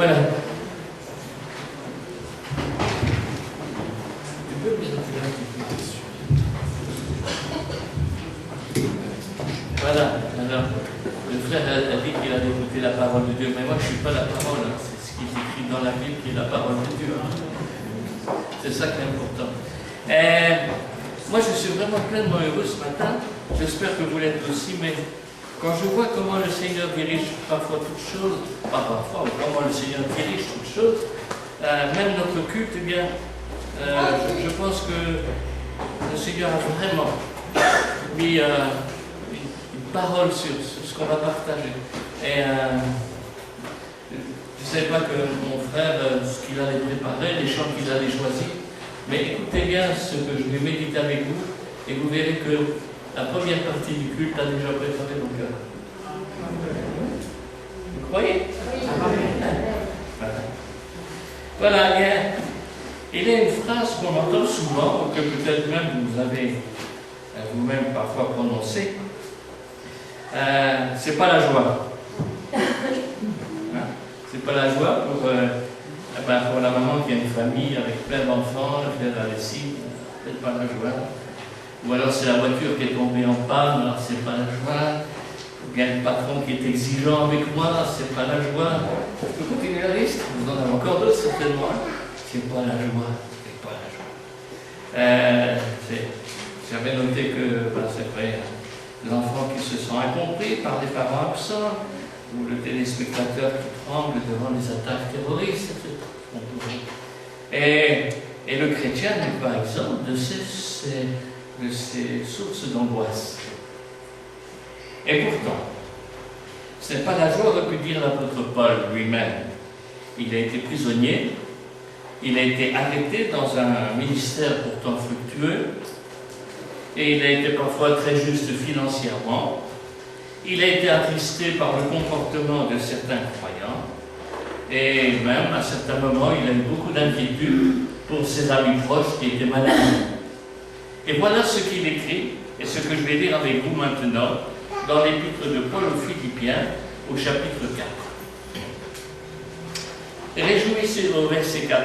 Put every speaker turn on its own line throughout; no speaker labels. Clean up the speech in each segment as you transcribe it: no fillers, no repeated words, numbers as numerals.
Voilà. Voilà. Alors, le frère a dit qu'il allait écouter la parole de Dieu, mais moi je ne suis pas la parole, hein. C'est ce qui est écrit dans la Bible qui est la parole de Dieu. Hein. C'est ça qui est important. Moi je suis vraiment pleinement heureux ce matin, j'espère que vous l'êtes aussi, mais quand je vois comment le Seigneur dirige parfois toutes choses, pas parfois, mais comment le Seigneur dirige toutes choses, même notre culte, eh bien, je pense que le Seigneur a vraiment mis une parole sur ce qu'on va partager. Et je ne savais pas que mon frère, ce qu'il allait préparer, les chants qu'il allait choisir, mais écoutez bien ce que je vais méditer avec vous, et vous verrez que la première partie du culte a déjà préparé mon cœur. Vous croyez? Voilà, il y a une phrase qu'on entend souvent, ou que peut-être même vous avez vous-même parfois prononcée. C'est pas la joie. Hein? C'est pas la joie pour la maman qui a une famille avec plein d'enfants, faire la lessive, c'est pas la joie. Ou alors c'est la voiture qui est tombée en panne, alors c'est pas la joie. Ou bien le patron qui est exigeant avec moi, c'est pas la joie. Je peux continuer la liste? Vous en avez encore d'autres certainement. C'est pas la joie, c'est pas la joie. J'avais noté que c'est vrai, les enfants qui se sont incompris par des parents absents, ou le téléspectateur qui tremble devant les attaques terroristes, etc. Et le chrétien n'est pas exempt de ces sources d'angoisse. Et pourtant, ce n'est pas la joie, aurait pu dire l'apôtre Paul lui-même. Il a été prisonnier, il a été arrêté dans un ministère pourtant fructueux, et il a été parfois très juste financièrement. Il a été attristé par le comportement de certains croyants, et même à certains moments, il a eu beaucoup d'inquiétude pour ses amis proches qui étaient malades. Et voilà ce qu'il écrit, et ce que je vais lire avec vous maintenant, dans l'épître de Paul aux Philippiens, au chapitre 4. Réjouissez-vous, au verset 4.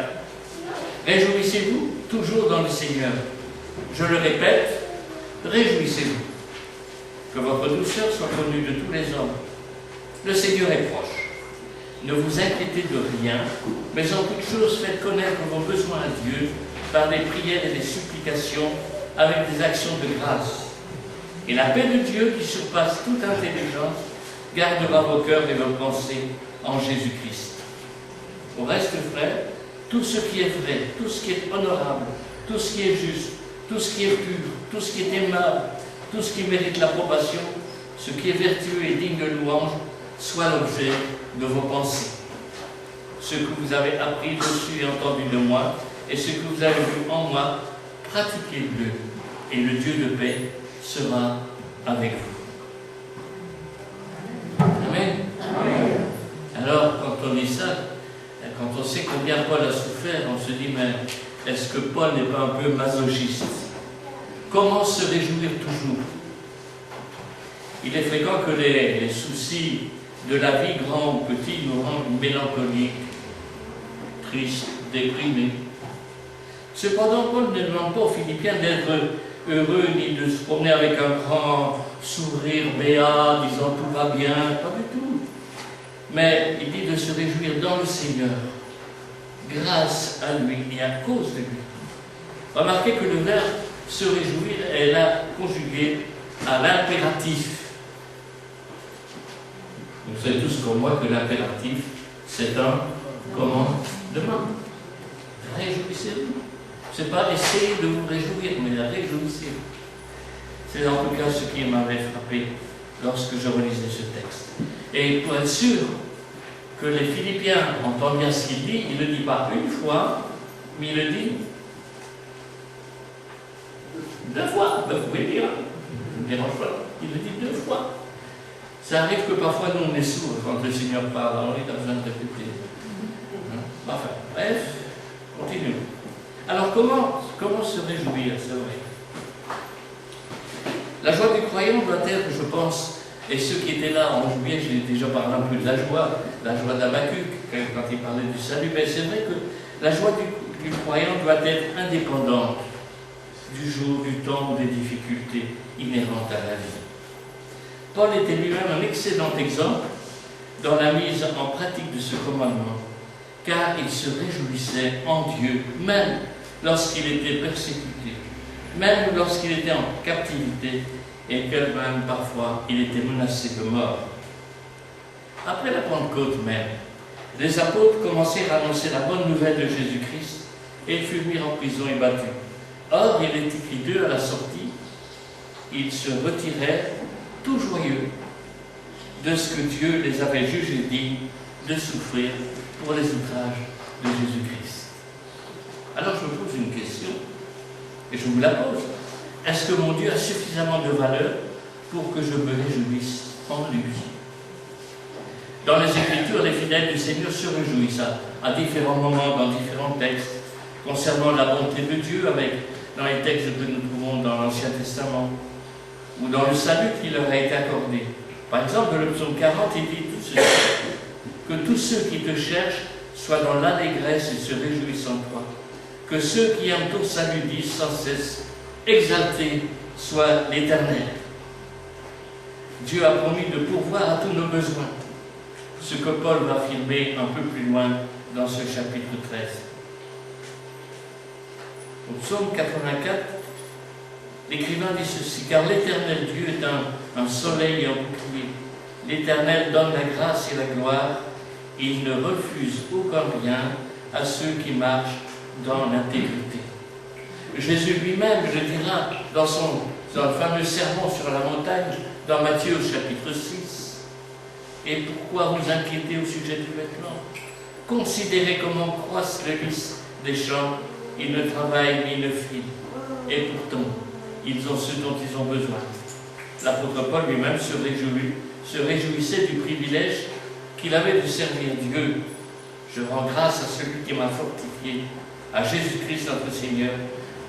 Réjouissez-vous toujours dans le Seigneur. Je le répète, réjouissez-vous. Que votre douceur soit connue de tous les hommes. Le Seigneur est proche. Ne vous inquiétez de rien, mais en toute chose faites connaître vos besoins à Dieu par des prières et des supplications avec des actions de grâce. Et la paix de Dieu qui surpasse toute intelligence gardera vos cœurs et vos pensées en Jésus-Christ. Au reste, frères, tout ce qui est vrai, tout ce qui est honorable, tout ce qui est juste, tout ce qui est pur, tout ce qui est aimable, tout ce qui mérite l'approbation, ce qui est vertueux et digne de louange, soit l'objet de vos pensées. Ce que vous avez appris, reçu et entendu de moi, et ce que vous avez vu en moi, pratiquez-le, et le Dieu de paix sera avec vous. Amen. Amen. Alors, quand on lit ça, quand on sait combien Paul a souffert, on se dit, mais est-ce que Paul n'est pas un peu masochiste? Comment se réjouir toujours? Il est fréquent que les soucis de la vie, grands ou petits, nous rendent mélancoliques, tristes, déprimés. Cependant, Paul ne demande pas aux Philippiens d'être heureux ni de se promener avec un grand sourire béat, disant tout va bien, pas du tout. Mais il dit de se réjouir dans le Seigneur, grâce à lui et à cause de lui. Remarquez que le verbe se réjouir est là conjugué à l'impératif. Vous savez tous comme moi que l'impératif, c'est un commandement. Réjouissez-vous. Ce n'est pas essayer de vous réjouir, mais réjouissez-vous. C'est en tout cas ce qui m'avait frappé lorsque je relisais ce texte. Et pour être sûr que les Philippiens entendent bien ce qu'il dit, il ne le dit pas une fois, mais il le dit 2 fois. Ben, vous pouvez le dire, ne me dérange pas. Il le dit 2 fois. Ça arrive que parfois nous on est sourds quand le Seigneur parle, alors il a besoin de répéter. Enfin, bref, continuons. Alors comment se réjouir, c'est vrai? La joie du croyant doit être, je pense, Et ceux qui étaient là ont joué, j'ai déjà parlé un peu de la joie d'Habacuc, quand il parlait du salut. Mais c'est vrai que la joie du croyant doit être indépendante du jour, du temps ou des difficultés inhérentes à la vie. Paul était lui-même un excellent exemple dans la mise en pratique de ce commandement, car il se réjouissait en Dieu, même lorsqu'il était persécuté, même lorsqu'il était en captivité, et que même parfois il était menacé de mort. Après la Pentecôte même, les apôtres commencèrent à annoncer la bonne nouvelle de Jésus-Christ, et ils furent mis en prison et battus. Or, il est écrit d'eux à la sortie, ils se retirèrent tout joyeux de ce que Dieu les avait jugés dignes de souffrir pour les outrages de Jésus-Christ. Alors je me pose une question, et je vous la pose. Est-ce que mon Dieu a suffisamment de valeur pour que je me réjouisse en lui? Dans les Écritures, les fidèles du Seigneur se réjouissent à différents moments, dans différents textes, concernant la bonté de Dieu, dans les textes que nous trouvons dans l'Ancien Testament, ou dans le salut qui leur a été accordé. Par exemple, dans le psaume 40, il dit tout ceci: que tous ceux qui te cherchent soient dans l'allégresse et se réjouissent en toi. Que ceux qui aiment ton salut disent sans cesse: exalté soit l'Éternel. Dieu a promis de pourvoir à tous nos besoins, ce que Paul va affirmer un peu plus loin dans ce chapitre 13. Au psaume 84, l'écrivain dit ceci: car l'Éternel Dieu est un soleil et un bouclier. L'Éternel donne la grâce et la gloire. Il ne refuse aucun bien à ceux qui marchent dans l'intégrité. Jésus lui-même le dira dans le fameux sermon sur la montagne, dans Matthieu au chapitre 6. Et pourquoi vous inquiétez au sujet du vêtement? Considérez comment croissent les lys des champs. Ils ne travaillent ni ne filent. Et pourtant, ils ont ce dont ils ont besoin. L'apôtre Paul lui-même se réjouissait du privilège qu'il avait de servir Dieu. Je rends grâce à celui qui m'a fortifié, à Jésus-Christ notre Seigneur,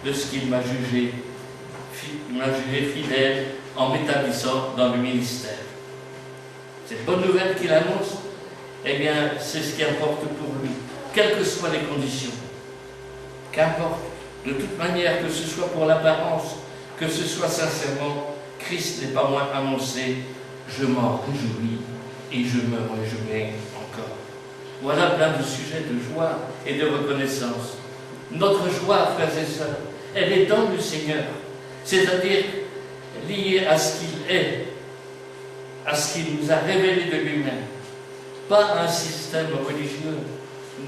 de ce qu'il m'a jugé fidèle en m'établissant dans le ministère. Cette bonne nouvelle qu'il annonce, eh bien, c'est ce qui importe pour lui, quelles que soient les conditions. Qu'importe, de toute manière, que ce soit pour l'apparence, que ce soit sincèrement, Christ n'est pas moins annoncé. Je m'en réjouis et je me réjouirai encore. Voilà plein de sujets de joie et de reconnaissance. Notre joie, frères et sœurs, elle est dans le Seigneur, c'est-à-dire liée à ce qu'il est, à ce qu'il nous a révélé de lui-même. Pas un système religieux,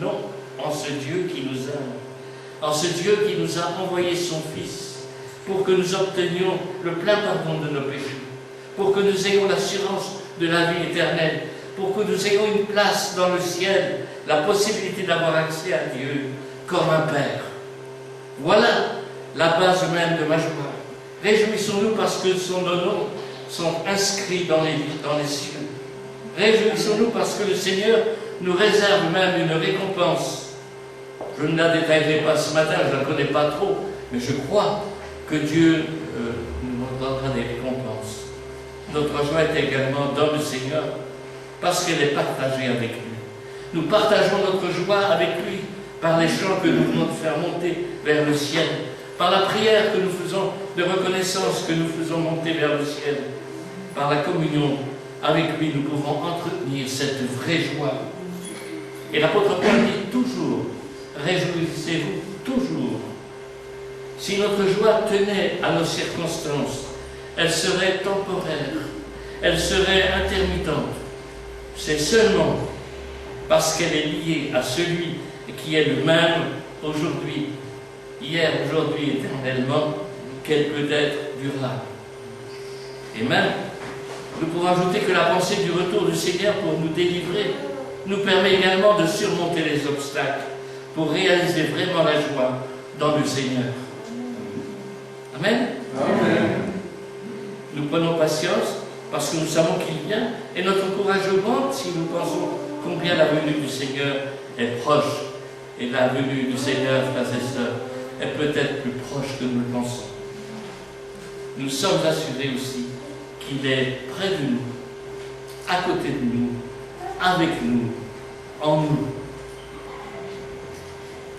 non, en ce Dieu qui nous aime, en ce Dieu qui nous a envoyé son Fils pour que nous obtenions le plein pardon de nos péchés, pour que nous ayons l'assurance de la vie éternelle, pour que nous ayons une place dans le ciel, la possibilité d'avoir accès à Dieu comme un Père. Voilà la base même de ma joie. Réjouissons-nous parce que nos noms sont inscrits dans les cieux. Réjouissons-nous parce que le Seigneur nous réserve même une récompense. Je ne la détaillerai pas ce matin, je ne la connais pas trop, mais je crois que Dieu nous donnera des récompenses. Notre joie est également dans le Seigneur parce qu'elle est partagée avec lui. Nous partageons notre joie avec lui par les chants que nous venons de faire monter vers le ciel, par la prière que nous faisons de reconnaissance que nous faisons monter vers le ciel, par la communion avec lui, nous pouvons entretenir cette vraie joie. Et l'apôtre Paul dit toujours: réjouissez-vous toujours. Si notre joie tenait à nos circonstances, elle serait temporaire, elle serait intermittente. C'est seulement parce qu'elle est liée à celui qui est le même aujourd'hui, hier, aujourd'hui, éternellement, qu'elle peut être durable. Et même, nous pouvons ajouter que la pensée du retour du Seigneur pour nous délivrer nous permet également de surmonter les obstacles pour réaliser vraiment la joie dans le Seigneur. Amen. Amen. Nous prenons patience parce que nous savons qu'il vient et notre courage augmente si nous pensons combien la venue du Seigneur est proche. Et la venue du Seigneur, frères et sœurs, est peut-être plus proche que nous le pensons. Nous sommes assurés aussi qu'il est près de nous à côté de nous, avec nous, en nous.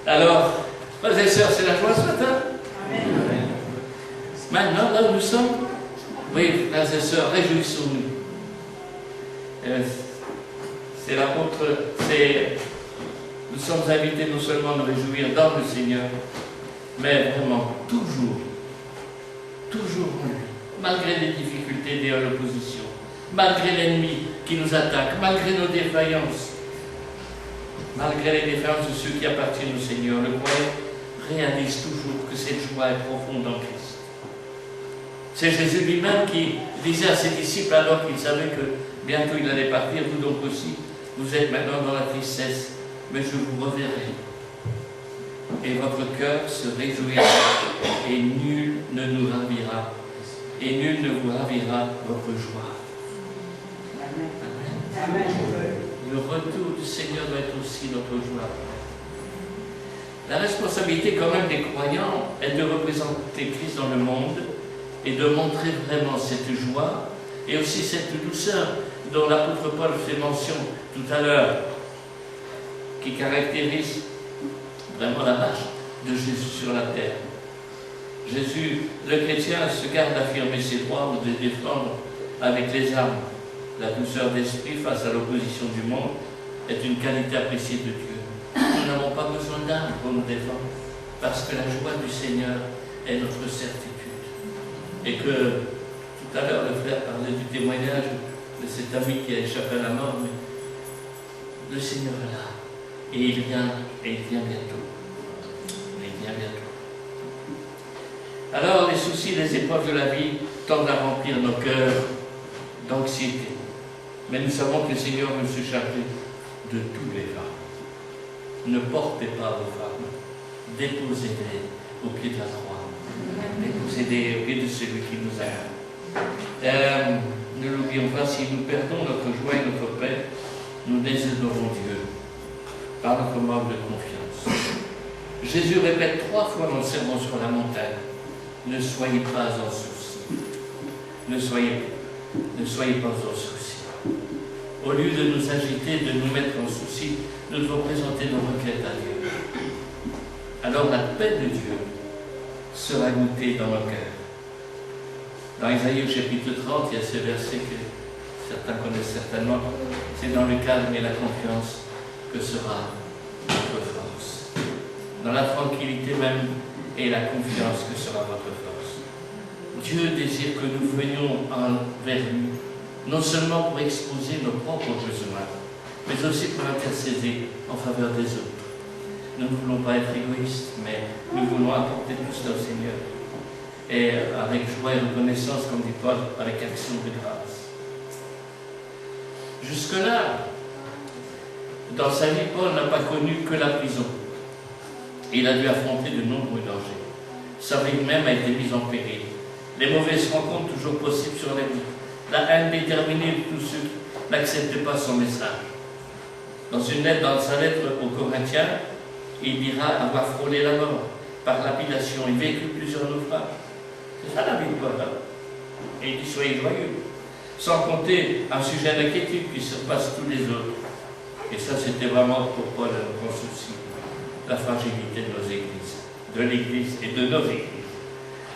Alors, frères et sœurs, c'est la joie ce matin. Amen. Maintenant, là où nous sommes, oui, frères et sœurs, réjouissons-nous. C'est l'apôtre, nous sommes invités non seulement à nous réjouir dans le Seigneur, mais vraiment toujours en lui, malgré les difficultés et l'opposition, malgré l'ennemi qui nous attaque, malgré nos défaillances, malgré les défaillances de ceux qui appartiennent au Seigneur. Le croyant réalise toujours que cette joie est profonde en Christ. C'est Jésus lui-même qui disait à ses disciples, alors qu'il savait que bientôt il allait partir, vous donc aussi, vous êtes maintenant dans la tristesse, mais je vous reverrai. Et votre cœur se réjouira, et nul ne nous ravira, et nul ne vous ravira votre joie. Amen. Amen. Le retour du Seigneur doit être aussi notre joie. La responsabilité quand même des croyants est de représenter Christ dans le monde et de montrer vraiment cette joie et aussi cette douceur dont l'apôtre Paul fait mention tout à l'heure, qui caractérise vraiment la marche de Jésus sur la terre. Jésus, le chrétien, se garde d'affirmer ses droits ou de défendre avec les armes. La douceur d'esprit face à l'opposition du monde est une qualité appréciée de Dieu. Nous n'avons pas besoin d'armes pour nous défendre, parce que la joie du Seigneur est notre certitude. Et que, tout à l'heure, le frère parlait du témoignage de cet ami qui a échappé à la mort, mais le Seigneur est là. Et il vient bientôt. Il vient bientôt. Alors, les soucis, les épreuves de la vie tendent à remplir nos cœurs d'anxiété. Mais nous savons que le Seigneur veut se charger de tous les fardeaux. Ne portez pas vos fardeaux. Déposez-les au pied de la croix. Déposez-les au pied de celui qui nous aime. Ne l'oublions pas, si nous perdons notre joie et notre paix, nous déshonorons Dieu par notre manque de confiance. Jésus répète 3 fois dans le sermon sur la montagne: ne soyez pas en souci. Ne soyez pas en souci. Au lieu de nous agiter, de nous mettre en souci, nous devons présenter nos requêtes à Dieu. Alors la paix de Dieu sera goûtée dans nos cœurs. Dans Isaïe au chapitre 30, il y a ce verset que certains connaissent certainement. C'est dans le calme et la confiance que sera votre force. Dans la tranquillité même et la confiance que sera votre force. Dieu désire que nous venions vers lui, non seulement pour exposer nos propres besoins, mais aussi pour intercéder en faveur des autres. Nous ne voulons pas être égoïstes, mais nous voulons apporter tout cela au Seigneur. Et avec joie et reconnaissance, comme dit Paul, avec action de grâce. Jusque-là, dans sa vie, Paul n'a pas connu que la prison. Il a dû affronter de nombreux dangers. Sa vie même a été mise en péril. Les mauvaises rencontres toujours possibles sur la vie. La haine déterminée de tous ceux qui n'acceptent pas son message. Dans une lettre, dans sa lettre aux Corinthiens, il dira avoir frôlé la mort par lapidation et vécu plusieurs naufrages. C'est ça la vie de Paul. Et il dit: soyez joyeux. Sans compter un sujet d'inquiétude qui surpasse tous les autres. Et ça, c'était vraiment pour Paul un grand souci. La fragilité de nos églises, de l'Église et de nos églises.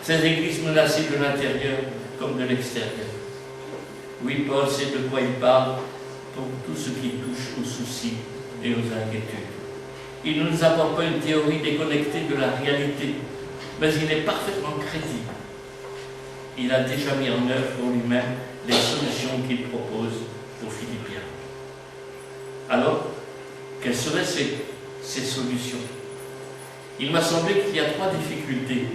Ces églises menacées de l'intérieur comme de l'extérieur. Oui, Paul sait de quoi il parle pour tout ce qui touche aux soucis et aux inquiétudes. Il ne nous apporte pas une théorie déconnectée de la réalité, mais il est parfaitement crédible. Il a déjà mis en œuvre pour lui-même les solutions qu'il propose aux Philippiens. Alors, quelles seraient ces solutions? Il m'a semblé qu'il y a 3 difficultés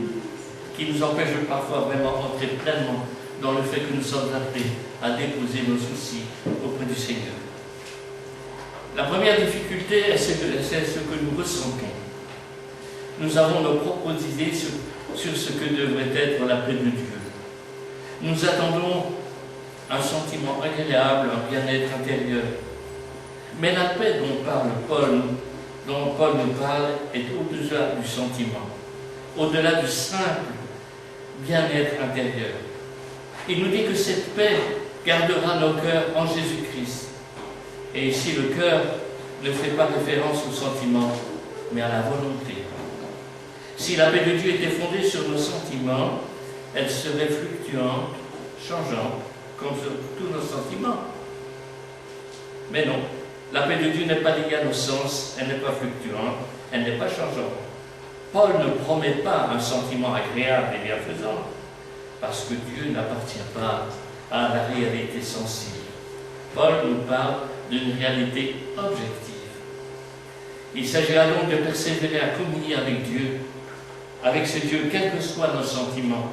qui nous empêchent parfois vraiment d'entrer pleinement dans le fait que nous sommes appelés à déposer nos soucis auprès du Seigneur. La première difficulté, c'est ce que nous ressentons. Nous avons nos propres idées sur ce que devrait être la paix de Dieu. Nous attendons un sentiment agréable, un bien-être intérieur. Mais la paix dont Paul nous parle est au-delà du sentiment, au-delà du simple bien-être intérieur. Il nous dit que cette paix gardera nos cœurs en Jésus-Christ. Et ici, le cœur ne fait pas référence au sentiment, mais à la volonté. Si la paix de Dieu était fondée sur nos sentiments, elle serait fluctuante, changeante, comme sur tous nos sentiments. Mais non, la paix de Dieu n'est pas liée à nos sens, elle n'est pas fluctuante, elle n'est pas changeante. Paul ne promet pas un sentiment agréable et bienfaisant, parce que Dieu n'appartient pas à la réalité sensible. Paul nous parle d'une réalité objective. Il s'agira donc de persévérer à communier avec Dieu, avec ce Dieu, quels que soient nos sentiments,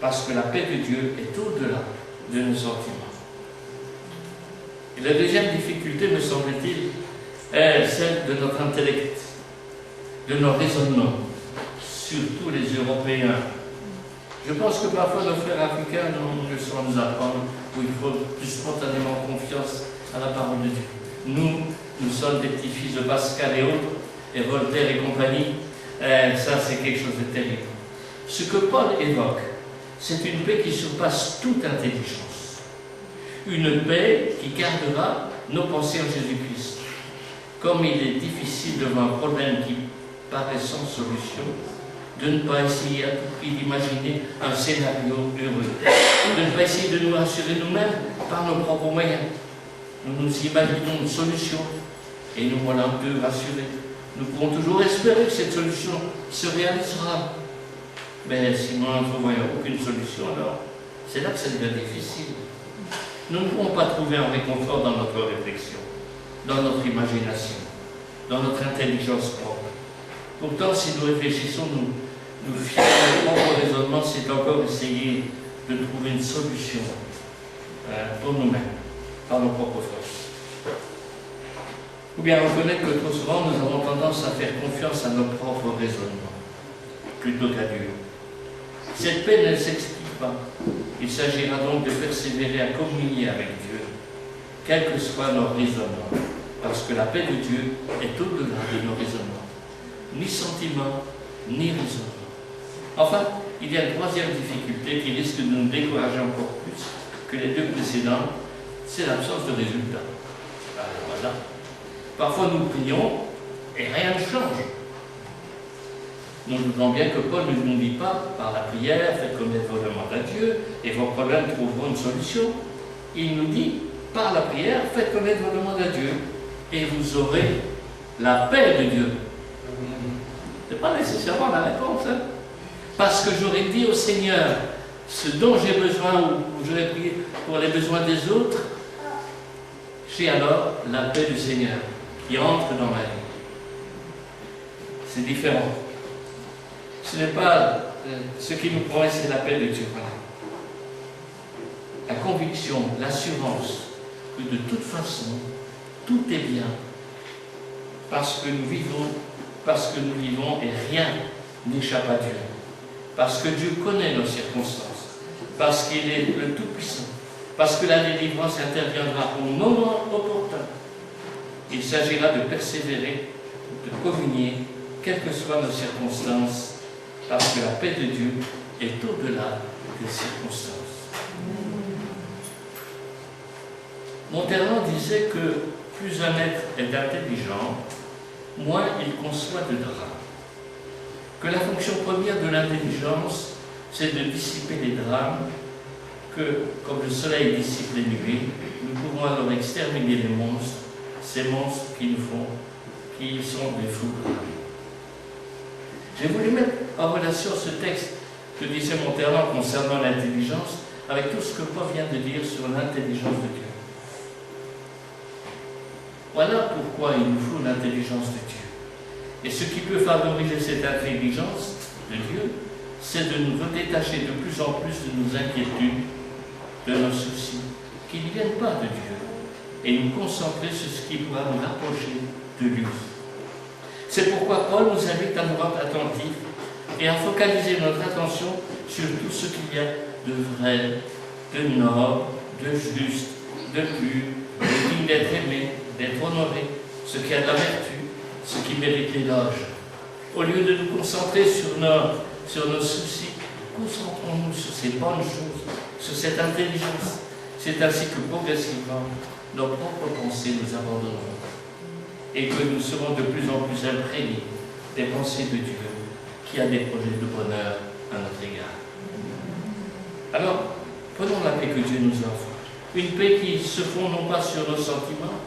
parce que la paix de Dieu est au-delà de nos sentiments. Et la deuxième difficulté, me semble-t-il, est celle de notre intellect, de nos raisonnements, surtout les Européens. Je pense que parfois nos frères africains ont une leçon à nous apprendre où il faut plus spontanément confiance à la parole de Dieu. Nous sommes des petits-fils de Pascal et autres, et Voltaire et compagnie. Ça, c'est quelque chose de terrible. Ce que Paul évoque, c'est une paix qui surpasse toute intelligence. Une paix qui gardera nos pensées en Jésus-Christ. Comme il est difficile devant un problème qui paraît sans solution, de ne pas essayer à tout prix d'imaginer un scénario heureux, de ne pas essayer de nous rassurer nous-mêmes par nos propres moyens. Nous nous imaginons une solution et nous voilà un peu rassurés. Nous pourrons toujours espérer que cette solution se réalisera. Mais si nous n'entrevoyons aucune solution, alors c'est là que ça devient difficile. Nous ne pourrons pas trouver un réconfort dans notre réflexion, dans notre imagination, dans notre intelligence propre. Pourtant, si nous réfléchissons, nous fions à notre propre raisonnement, c'est encore essayer de trouver une solution pour nous-mêmes, par nos propres forces. Ou bien reconnaître que trop souvent, nous avons tendance à faire confiance à nos propres raisonnements, plutôt qu'à Dieu. Cette paix ne s'explique pas. Il s'agira donc de persévérer à communier avec Dieu, quels que soient nos raisonnements, parce que la paix de Dieu est au-delà de nos raisonnements, ni sentiments, ni raisonnements. Enfin, il y a une troisième difficulté qui risque de nous décourager encore plus que les deux précédentes, c'est l'absence de résultats. Voilà. Parfois nous prions et rien ne change. Nous doutons bien que Paul ne nous dit pas, par la prière, faites connaître vos demandes à Dieu et vos problèmes trouveront une solution. Il nous dit, par la prière, faites connaître vos demandes à Dieu et vous aurez la paix de Dieu. Ce n'est pas nécessairement la réponse. Hein? Parce que j'aurais dit au Seigneur ce dont j'ai besoin ou j'aurais prié pour les besoins des autres, j'ai alors la paix du Seigneur qui entre dans ma vie. C'est différent. Ce n'est pas ce qui nous promet, c'est la paix de Dieu. Voilà. La conviction, l'assurance que de toute façon, tout est bien parce que nous vivons et rien n'échappe à Dieu. Parce que Dieu connaît nos circonstances, parce qu'il est le Tout-Puissant, parce que la délivrance interviendra au moment opportun. Il s'agira de persévérer, de communier, quelles que soient nos circonstances, parce que la paix de Dieu est au-delà des circonstances. Monterland disait que plus un être est intelligent, moins il conçoit de drames. Que la fonction première de l'intelligence, c'est de dissiper les drames, que, comme le soleil dissipe les nuées, nous pouvons alors exterminer les monstres, ces monstres qui sont des fous drames. J'ai voulu mettre en relation ce texte que disait Monterland concernant l'intelligence avec tout ce que Paul vient de dire sur l'intelligence de Dieu. Voilà pourquoi il nous faut l'intelligence de Dieu. Et ce qui peut favoriser cette intelligence de Dieu, c'est de nous détacher de plus en plus de nos inquiétudes, de nos soucis, qui ne viennent pas de Dieu, et nous concentrer sur ce qui pourra nous rapprocher de lui. C'est pourquoi Paul nous invite à nous rendre attentifs et à focaliser notre attention sur tout ce qu'il y a de vrai, de noble, de juste, de pur, de digne d'être aimé, d'être honoré, ce qui a de la vertu, ce qui mérite l'éloge. Au lieu de nous concentrer sur nos soucis, concentrons-nous sur ces bonnes choses, sur cette intelligence, c'est ainsi que progressivement, nos propres pensées nous abandonneront et que nous serons de plus en plus imprégnés des pensées de Dieu qui a des projets de bonheur à notre égard. Alors, prenons la paix que Dieu nous offre. Une paix qui se fonde non pas sur nos sentiments,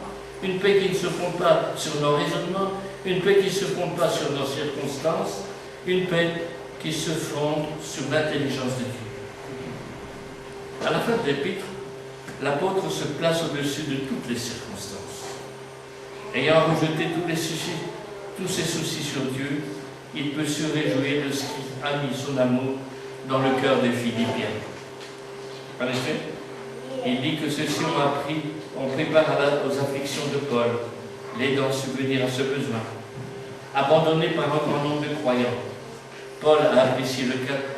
une paix qui ne se fonde pas sur nos raisonnements, une paix qui ne se fonde pas sur nos circonstances, une paix qui se fonde sur l'intelligence de Dieu. À la fin de l'épître, l'apôtre se place au-dessus de toutes les circonstances. Ayant rejeté tous ses soucis sur Dieu, il peut se réjouir de ce qui a mis son amour dans le cœur des Philippiens. En effet, il dit que ceux-ci ont pris part aux afflictions de Paul, l'aidant à subvenir à ce besoin. Abandonné par un grand nombre de croyants, Paul a apprécié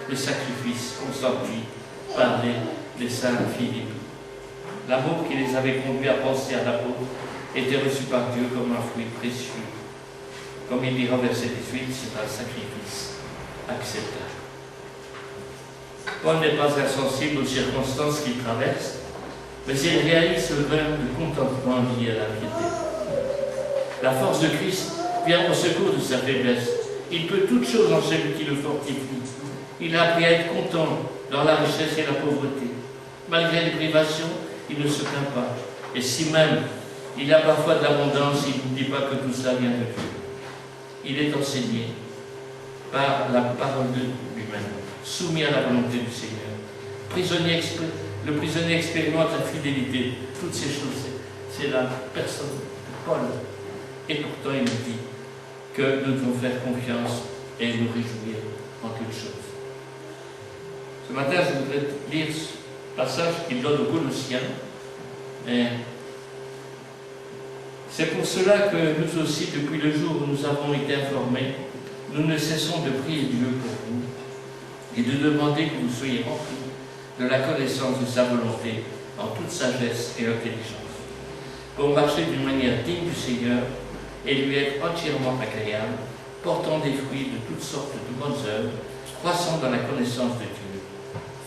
le sacrifice consenti par les saints Philippe. L'amour qui les avait conduits à penser à l'apôtre était reçu par Dieu comme un fruit précieux. Comme il dira au verset 18, c'est un sacrifice acceptable. Paul n'est pas insensible aux circonstances qu'il traverse, mais il réalise le grain de contentement lié à la piété. La force de Christ vient au secours de sa faiblesse. Il peut toutes choses en celui qui le fortifie. Il a appris à être content dans la richesse et la pauvreté. Malgré les privations, il ne se plaint pas. Et si même il a parfois de l'abondance, il ne dit pas que tout cela vient de Dieu. Il est enseigné par la parole de lui-même, soumis à la volonté du Seigneur. Le prisonnier expérimente la fidélité. Toutes ces choses, c'est la personne de Paul. Et pourtant, il nous dit que nous devons faire confiance et nous réjouir en toutes choses. Ce matin, je voudrais lire ce passage qu'il donne aux Colossiens. C'est pour cela que nous aussi, depuis le jour où nous avons été informés, nous ne cessons de prier Dieu pour vous et de demander que vous soyez remplis de la connaissance de sa volonté en toute sagesse et intelligence, pour marcher d'une manière digne du Seigneur et lui être entièrement agréable, portant des fruits de toutes sortes de bonnes œuvres, croissant dans la connaissance de Dieu,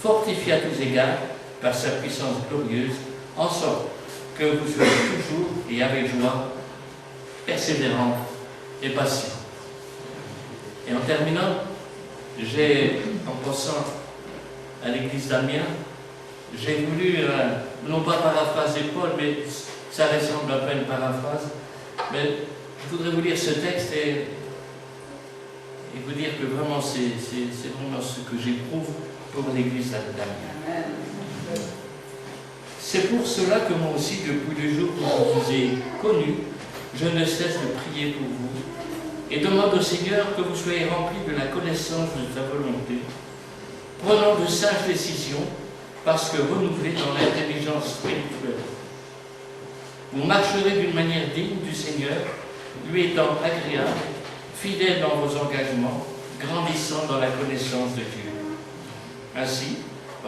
fortifié à tous égards par sa puissance glorieuse, en sorte que vous soyez toujours et avec joie, persévérants et patients. Et en terminant, en pensant à l'église d'Amiens, j'ai voulu, non pas paraphraser Paul, mais ça ressemble un peu à une paraphrase, mais je voudrais vous lire ce texte et vous dire que vraiment c'est vraiment ce que j'éprouve pour l'église d'Amiens. C'est pour cela que moi aussi, depuis le jour où je vous ai connu, je ne cesse de prier pour vous et demande au Seigneur que vous soyez remplis de la connaissance de sa volonté, prenant de sages décisions, parce que renouvelés dans l'intelligence spirituelle. Vous marcherez d'une manière digne du Seigneur, lui étant agréable, fidèle dans vos engagements, grandissant dans la connaissance de Dieu. Ainsi,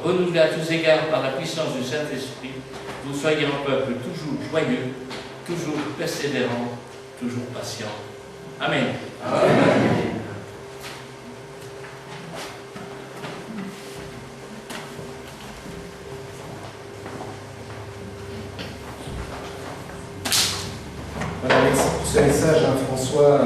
renouvelés à tous égards par la puissance du Saint-Esprit, vous soyez un peuple toujours joyeux, toujours persévérant, toujours patient. Amen. Amen.
Voilà, merci pour ce message, François,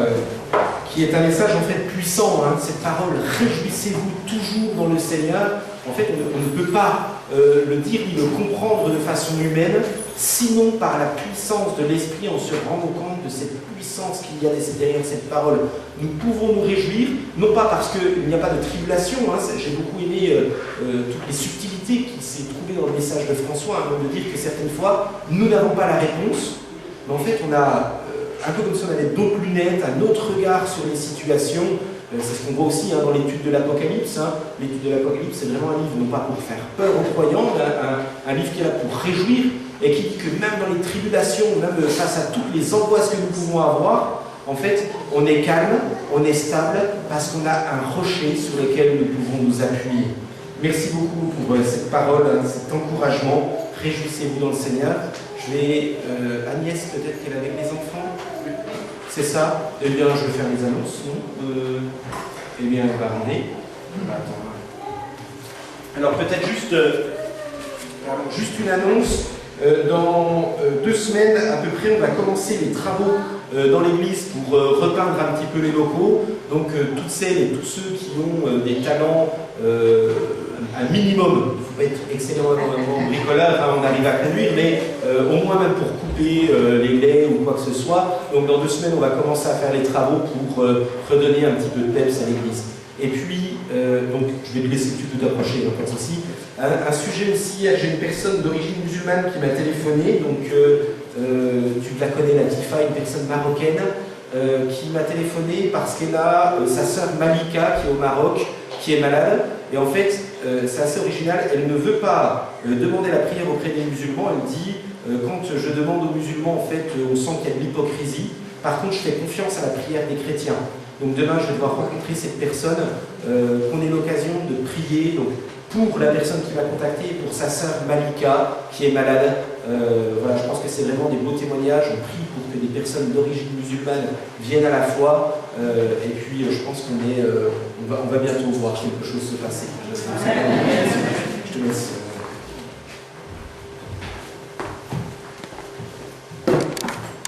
qui est un message en fait puissant, cette parole, réjouissez-vous toujours dans le Seigneur. En fait, on ne peut pas le dire ni le comprendre de façon humaine, sinon par la puissance de l'Esprit, en se rendant compte de cette puissance qu'il y a derrière cette parole. Nous pouvons nous réjouir, non pas parce qu'il n'y a pas de tribulation, j'ai beaucoup aimé toutes les subtilités qui s'est trouvées dans le message de François, de dire que certaines fois, nous n'avons pas la réponse, mais en fait, on a, un peu comme si on avait d'autres lunettes, un autre regard sur les situations. C'est ce qu'on voit aussi dans l'étude de l'Apocalypse. L'étude de l'Apocalypse, c'est vraiment un livre non pas pour faire peur aux croyants, un livre qui est là pour réjouir et qui dit que même dans les tribulations, même face à toutes les angoisses que nous pouvons avoir, en fait, on est calme, on est stable, parce qu'on a un rocher sur lequel nous pouvons nous appuyer. Merci beaucoup pour cette parole, cet encouragement. Réjouissez-vous dans le Seigneur. Je vais, Agnès, peut-être qu'elle est avec les enfants. C'est ça? Eh bien, je vais faire les annonces, non? Eh bien, elle va ramener. Alors, peut-être juste Alors, juste une annonce. Dans 2 semaines à peu près, on va commencer les travaux dans l'église pour repeindre un petit peu les locaux. Donc toutes celles et tous ceux qui ont des talents, un minimum, il ne faut pas être excellent en bricolage, hein, on arrive à conduire, mais au moins même pour couper les laits ou quoi que ce soit. Donc dans 2 semaines, on va commencer à faire les travaux pour redonner un petit peu de peps à l'église. Et puis, donc je vais te laisser tout approcher, pas de souci. Un sujet aussi, j'ai une personne d'origine musulmane qui m'a téléphoné, donc tu la connais, Latifa, une personne marocaine, qui m'a téléphoné parce qu'elle a sa sœur Malika qui est au Maroc, qui est malade, et en fait, c'est assez original, elle ne veut pas demander la prière auprès des musulmans, elle dit, quand je demande aux musulmans, en fait, on sent qu'il y a de l'hypocrisie, par contre, je fais confiance à la prière des chrétiens. Donc demain, je vais devoir rencontrer cette personne, qu'on ait l'occasion de prier, donc, pour la personne qui m'a contacté, pour sa sœur Malika, qui est malade. Voilà, je pense que c'est vraiment des beaux témoignages. On prie pour que des personnes d'origine musulmane viennent à la foi. Et puis, je pense qu'on va bientôt voir quelque chose se passer. Je te laisse.